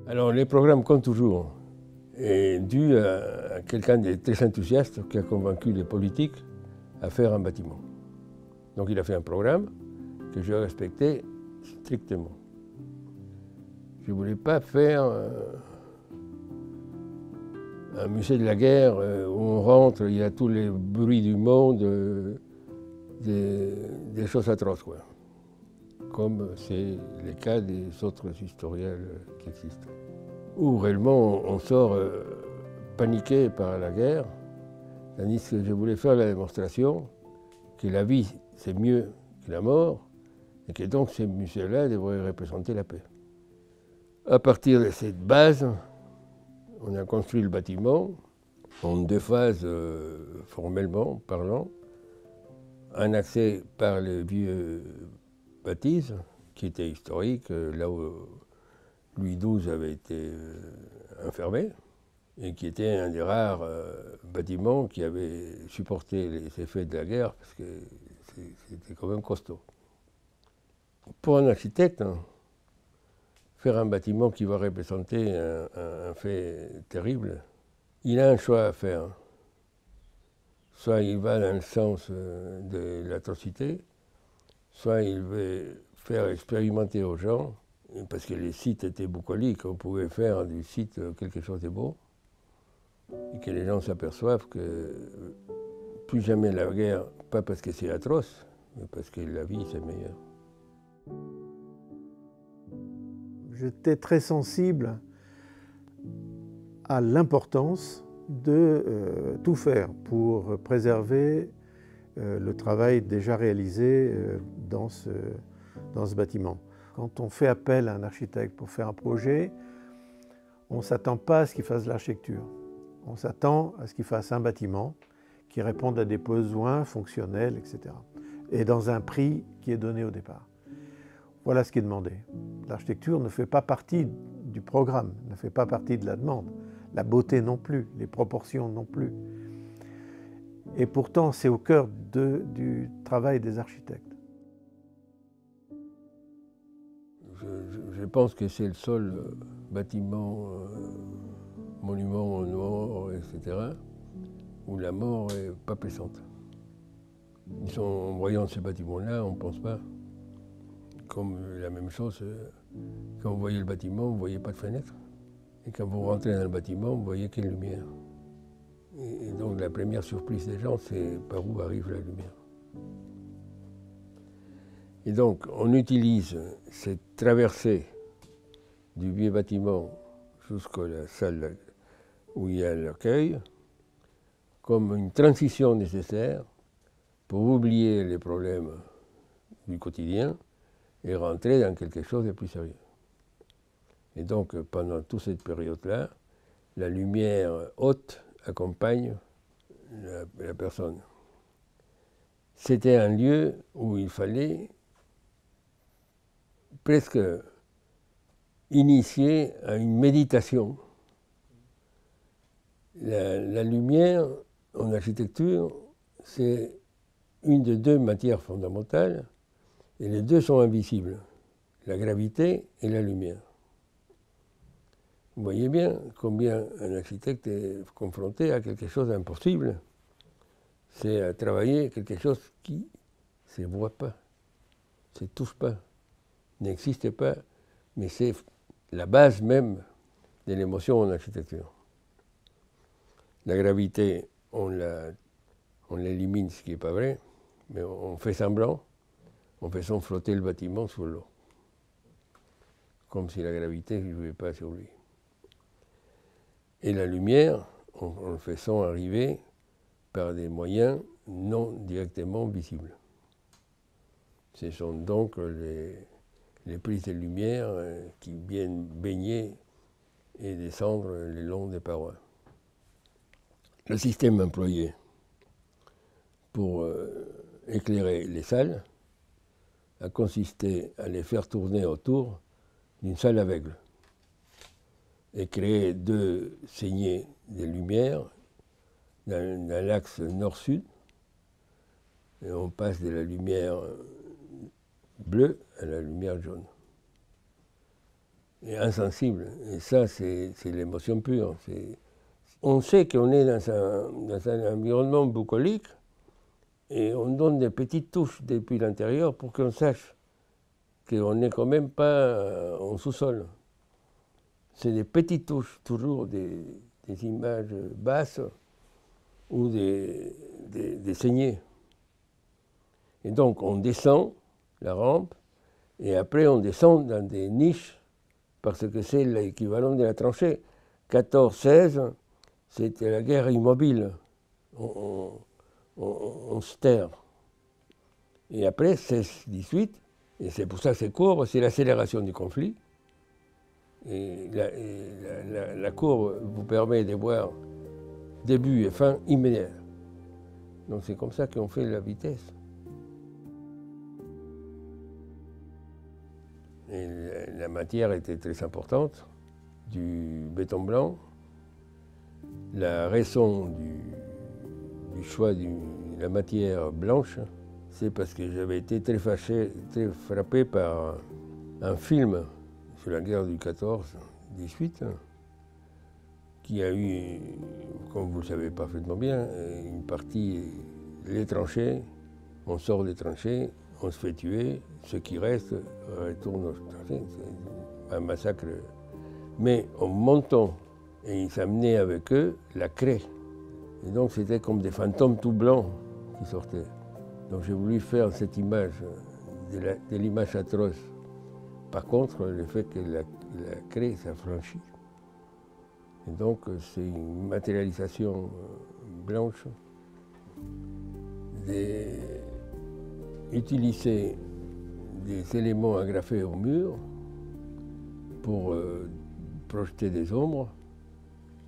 Alors les programmes, comme toujours, est dû à quelqu'un de très enthousiaste qui a convaincu les politiques à faire un bâtiment. Donc il a fait un programme que je respectais strictement. Je ne voulais pas faire un musée de la guerre où on rentre, il y a tous les bruits du monde, des choses atroces, quoi. Comme c'est le cas des autres historiens qui existent. Où réellement on sort paniqué par la guerre, tandis que je voulais faire la démonstration que la vie c'est mieux que la mort, et que donc ces musées-là devraient représenter la paix. À partir de cette base, on a construit le bâtiment en deux phases formellement parlant. Un accès par le vieux bâtisse, qui était historique, là où Louis XII avait été enfermé, et qui était un des rares bâtiments qui avait supporté les effets de la guerre, parce que c'était quand même costaud. Pour un architecte, faire un bâtiment qui va représenter un fait terrible, il a un choix à faire. Soit il va dans le sens de l'atrocité, soit il veut faire expérimenter aux gens, parce que les sites étaient bucoliques, on pouvait faire du site quelque chose de beau, et que les gens s'aperçoivent que plus jamais la guerre, pas parce que c'est atroce, mais parce que la vie c'est meilleur. J'étais très sensible à l'importance de tout faire pour préserver le travail déjà réalisé dans ce bâtiment. Quand on fait appel à un architecte pour faire un projet, on ne s'attend pas à ce qu'il fasse de l'architecture. On s'attend à ce qu'il fasse un bâtiment qui réponde à des besoins fonctionnels, etc. Et dans un prix qui est donné au départ. Voilà ce qui est demandé. L'architecture ne fait pas partie du programme, ne fait pas partie de la demande. La beauté non plus, les proportions non plus. Et pourtant, c'est au cœur du travail des architectes. Je pense que c'est le seul bâtiment, monument aux morts, etc., où la mort n'est pas présente. En voyant ce bâtiment-là, on ne pense pas. Comme la même chose, quand vous voyez le bâtiment, vous ne voyez pas de fenêtre. Et quand vous rentrez dans le bâtiment, vous voyez qu'il y a une lumière. Et donc la première surprise des gens, c'est par où arrive la lumière. Et donc on utilise cette traversée du vieux bâtiment jusqu'à la salle où il y a l'accueil comme une transition nécessaire pour oublier les problèmes du quotidien et rentrer dans quelque chose de plus sérieux. Et donc, pendant toute cette période-là, la lumière haute accompagne la personne. C'était un lieu où il fallait presque initier à une méditation. La lumière, en architecture, c'est une des deux matières fondamentales, et les deux sont invisibles, la gravité et la lumière. Vous voyez bien combien un architecte est confronté à quelque chose d'impossible. C'est à travailler quelque chose qui ne se voit pas, ne se touche pas, n'existe pas, mais c'est la base même de l'émotion en architecture. La gravité, on l'élimine, ce qui n'est pas vrai, mais on fait semblant, en faisant flotter le bâtiment sur l'eau, comme si la gravité ne jouait pas sur lui. Et la lumière, en le faisant arriver par des moyens non directement visibles. Ce sont donc les prises de lumière qui viennent baigner et descendre le long des parois. Le système employé pour éclairer les salles a consisté à les faire tourner autour d'une salle aveugle et créer deux saignées de lumière dans l'axe nord-sud. Et on passe de la lumière bleue à la lumière jaune. et insensible. Et ça, c'est l'émotion pure. On sait qu'on est dans un environnement bucolique et on donne des petites touches depuis l'intérieur pour qu'on sache qu'on n'est quand même pas en sous-sol. C'est des petites touches, toujours des images basses ou des saignées. Et donc on descend la rampe et après on descend dans des niches parce que c'est l'équivalent de la tranchée. 14-16, c'était la guerre immobile. On se terre. Et après 16-18, et c'est pour ça que c'est courbe, c'est l'accélération du conflit. Et la courbe vous permet de voir début et fin immédiat. Donc c'est comme ça qu'on fait la vitesse. Et la matière était très importante, du béton blanc. La raison du choix de la matière blanche, c'est parce que j'avais été très fâché, très frappé par un film sur la guerre du 14-18, qui a eu, comme vous le savez parfaitement bien, une partie, les tranchées, on sort des tranchées, on se fait tuer, ceux qui restent retournent aux tranchées, c'est un massacre. Mais en montant, et ils amenaient avec eux la craie. Et donc c'était comme des fantômes tout blancs qui sortaient. Donc j'ai voulu faire cette image, de l'image atroce. Par contre, le fait que la craie s'affranchit. Et donc c'est une matérialisation blanche utiliser des éléments agrafés au mur pour projeter des ombres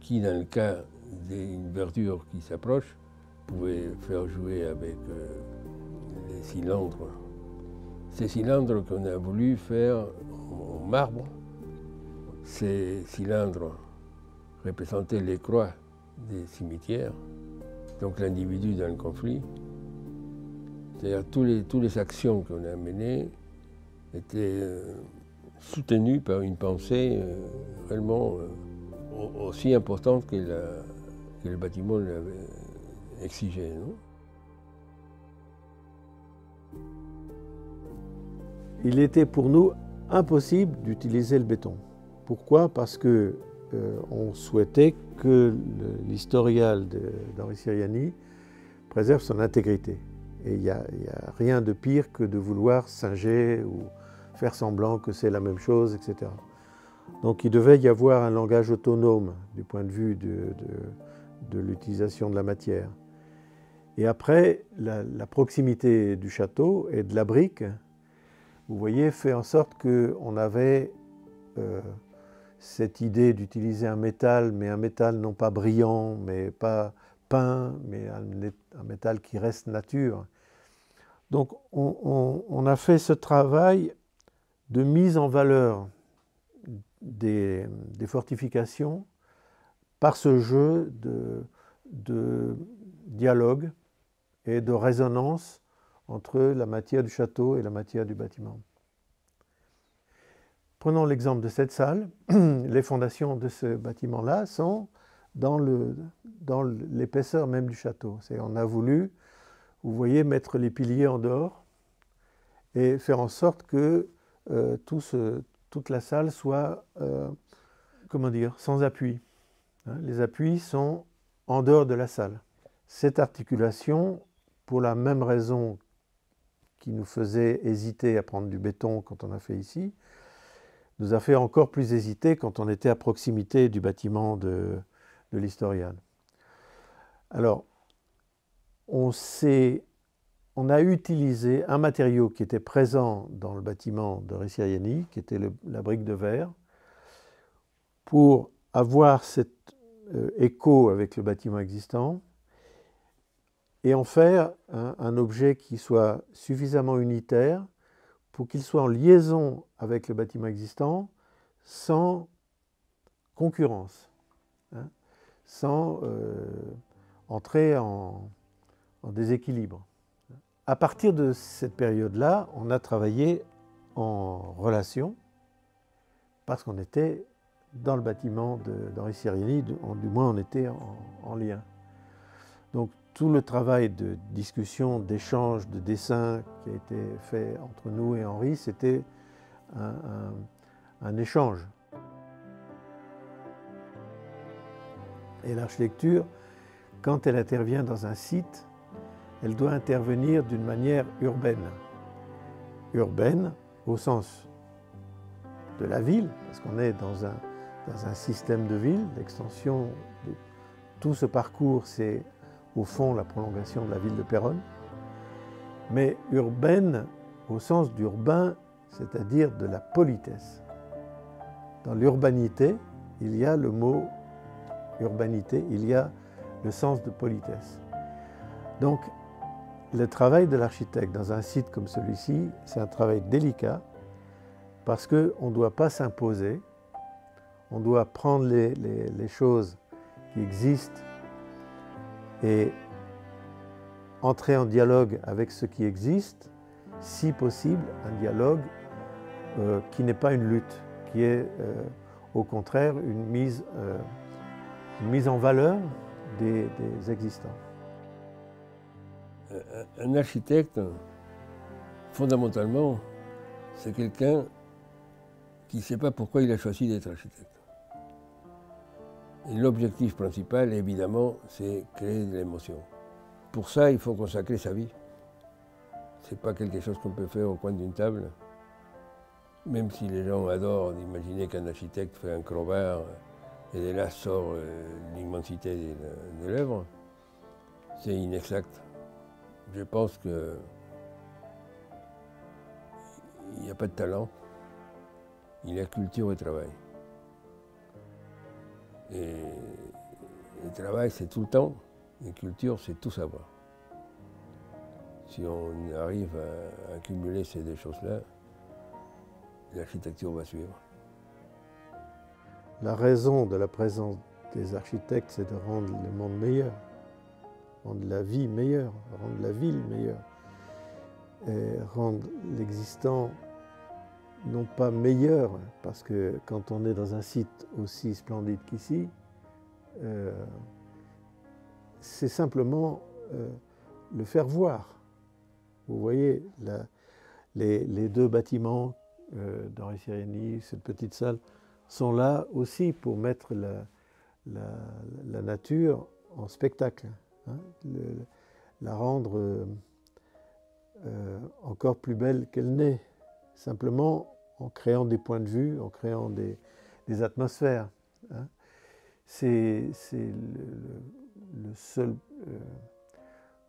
qui, dans le cas d'une verdure qui s'approche, pouvaient faire jouer avec les cylindres. Ces cylindres qu'on a voulu faire en marbre, ces cylindres représentaient les croix des cimetières, donc l'individu dans le conflit. C'est-à-dire toutes les actions qu'on a menées étaient soutenues par une pensée réellement aussi importante que le bâtiment l'avait exigé. Non? Il était pour nous impossible d'utiliser le béton. Pourquoi? Parce que on souhaitait que l'historial d'Henri Siriani préserve son intégrité. Et il n'y a rien de pire que de vouloir singer ou faire semblant que c'est la même chose, etc. Donc il devait y avoir un langage autonome du point de vue de l'utilisation de la matière. Et après, la proximité du château et de la brique, vous voyez, fait en sorte qu'on avait cette idée d'utiliser un métal, mais un métal non pas brillant, mais pas peint, mais un métal qui reste nature. Donc on a fait ce travail de mise en valeur des fortifications par ce jeu de dialogue et de résonance entre la matière du château et la matière du bâtiment. Prenons l'exemple de cette salle. Les fondations de ce bâtiment-là sont dans l'épaisseur même du château. On a voulu, vous voyez, mettre les piliers en dehors et faire en sorte que toute la salle soit, comment dire, sans appui. Les appuis sont en dehors de la salle. Cette articulation, pour la même raison qui nous faisait hésiter à prendre du béton quand on a fait ici, nous a fait encore plus hésiter quand on était à proximité du bâtiment de l'Historial. Alors, on a utilisé un matériau qui était présent dans le bâtiment de Henri Siriani, qui était la brique de verre, pour avoir cet écho avec le bâtiment existant et en faire un objet qui soit suffisamment unitaire pour qu'il soit en liaison avec le bâtiment existant sans concurrence, sans entrer en déséquilibre. À partir de cette période-là, on a travaillé en relation parce qu'on était dans le bâtiment d'Henri Siriani, du moins on était en lien. Donc tout le travail de discussion, d'échange, de dessin qui a été fait entre nous et Henri, c'était un échange. Et l'architecture, quand elle intervient dans un site, elle doit intervenir d'une manière urbaine. Urbaine au sens de la ville, parce qu'on est dans un système de ville, l'extension de tout ce parcours, c'est au fond la prolongation de la ville de Péronne, mais urbaine au sens d'urbain, c'est-à-dire de la politesse. Dans l'urbanité, il y a le mot urbanité, il y a le sens de politesse. Donc, le travail de l'architecte dans un site comme celui-ci, c'est un travail délicat parce qu'on ne doit pas s'imposer, on doit prendre les choses qui existent et entrer en dialogue avec ce qui existe, si possible un dialogue qui n'est pas une lutte, qui est au contraire une mise en valeur des existants. Un architecte, fondamentalement, c'est quelqu'un qui ne sait pas pourquoi il a choisi d'être architecte. Et l'objectif principal, évidemment, c'est créer de l'émotion. Pour ça, il faut consacrer sa vie. Ce n'est pas quelque chose qu'on peut faire au coin d'une table. Même si les gens adorent d'imaginer qu'un architecte fait un crowbar et de là sort l'immensité de l'œuvre, c'est inexact. Je pense qu'il n'y a pas de talent, il y a culture et travail. Et le travail, c'est tout le temps, et culture, c'est tout savoir. Si on arrive à accumuler ces deux choses-là, l'architecture va suivre. La raison de la présence des architectes, c'est de rendre le monde meilleur, rendre la vie meilleure, rendre la ville meilleure, et rendre l'existant non pas meilleur, parce que quand on est dans un site aussi splendide qu'ici, c'est simplement le faire voir. Vous voyez, les deux bâtiments d'Henri Siriani, cette petite salle, sont là aussi pour mettre la nature en spectacle, hein, la rendre encore plus belle qu'elle n'est, simplement en créant des points de vue, en créant des atmosphères. Hein. C'est le seul,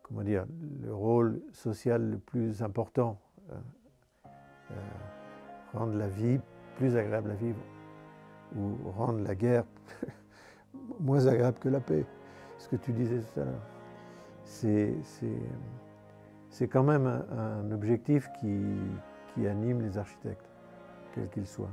comment dire, le rôle social le plus important, rendre la vie plus agréable à vivre, ou rendre la guerre moins agréable que la paix, ce que tu disais tout à l'heure. C'est quand même un objectif qui anime les architectes, quels qu'ils soient.